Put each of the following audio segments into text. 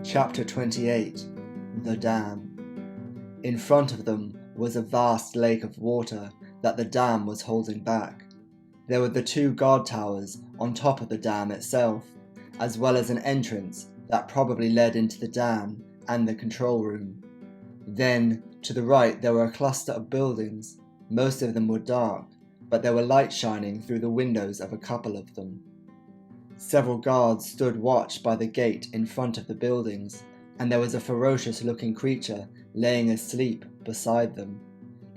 Chapter 28 The Dam. In front of them was a vast lake of water that the dam was holding back. There were the two guard towers on top of the dam itself, as well as an entrance that probably led into the dam and the control room. Then, to the right, there were a cluster of buildings. Most of them were dark, but there were lights shining through the windows of a couple of them. Several guards stood watch by the gate in front of the buildings, and there was a ferocious-looking creature laying asleep beside them.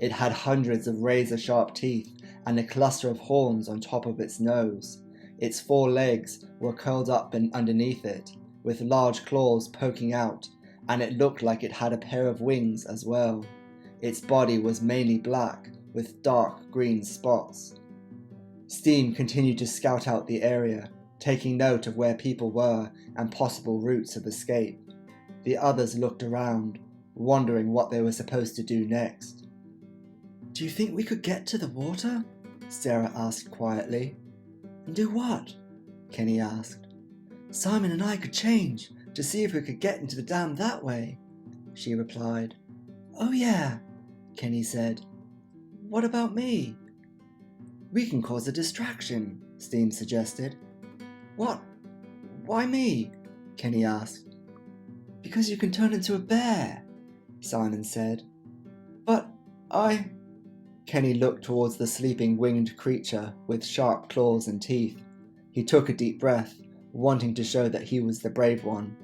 It had hundreds of razor-sharp teeth and a cluster of horns on top of its nose. Its 4 legs were curled up underneath it, with large claws poking out, and it looked like it had a pair of wings as well. Its body was mainly black, with dark green spots. Steam continued to scout out the area, taking note of where people were and possible routes of escape. The others looked around, wondering what they were supposed to do next. "Do you think we could get to the water?" Sarah asked quietly. "And do what?" Kenny asked. "Simon and I could change to see if we could get into the dam that way," she replied. "Oh yeah," Kenny said. "What about me?" "We can cause a distraction," Steam suggested. "What? Why me?" Kenny asked. "Because you can turn into a bear," Simon said. "But Kenny looked towards the sleeping winged creature with sharp claws and teeth. He took a deep breath, wanting to show that he was the brave one.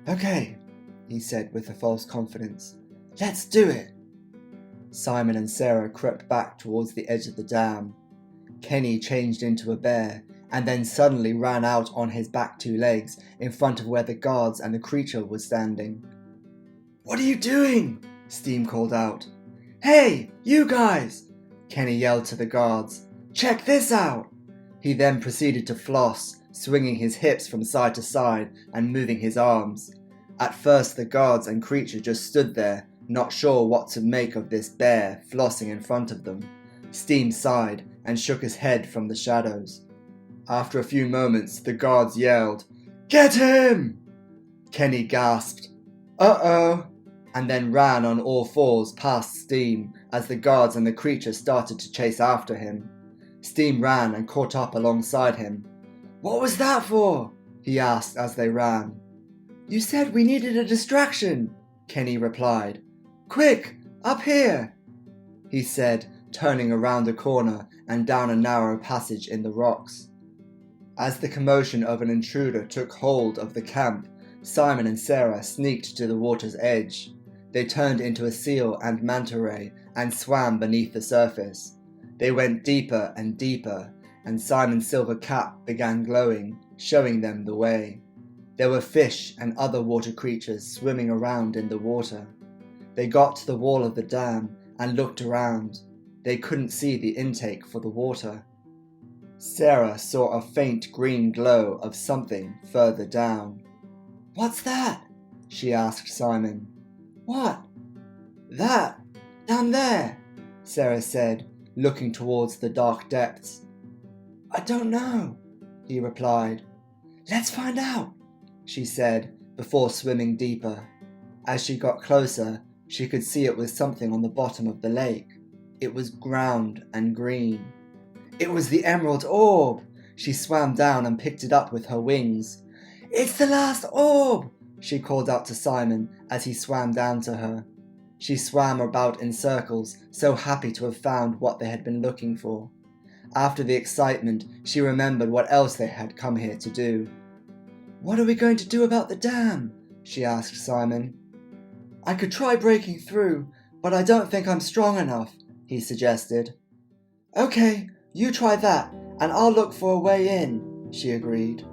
"Okay," he said with a false confidence. "Let's do it." Simon and Sarah crept back towards the edge of the dam. Kenny changed into a bear, and then suddenly ran out on his back 2 legs in front of where the guards and the creature was standing. "What are you doing?" Steam called out. "Hey, you guys!" Kenny yelled to the guards. "Check this out!" He then proceeded to floss, swinging his hips from side to side and moving his arms. At first the guards and creature just stood there, not sure what to make of this bear flossing in front of them. Steam sighed and shook his head from the shadows. After a few moments, the guards yelled, "Get him!" Kenny gasped, "Uh-oh," and then ran on all 4s past Steam as the guards and the creature started to chase after him. Steam ran and caught up alongside him. "What was that for?" he asked as they ran. "You said we needed a distraction," Kenny replied. "Quick, up here," he said, turning around a corner and down a narrow passage in the rocks. As the commotion of an intruder took hold of the camp, Simon and Sarah sneaked to the water's edge. They turned into a seal and manta ray and swam beneath the surface. They went deeper and deeper, and Simon's silver cap began glowing, showing them the way. There were fish and other water creatures swimming around in the water. They got to the wall of the dam and looked around. They couldn't see the intake for the water. Sarah saw a faint green glow of something further down. "What's that?" she asked Simon. "What?" "That, down there," Sarah said, looking towards the dark depths. "I don't know," he replied. "Let's find out," she said, before swimming deeper. As she got closer, she could see it was something on the bottom of the lake. It was ground and green. It was the emerald orb! She swam down and picked it up with her wings. "It's the last orb!" she called out to Simon as he swam down to her. She swam about in circles, so happy to have found what they had been looking for. After the excitement, she remembered what else they had come here to do. "What are we going to do about the dam?" she asked Simon. "I could try breaking through, but I don't think I'm strong enough," he suggested. "Okay, you try that, and I'll look for a way in," she agreed.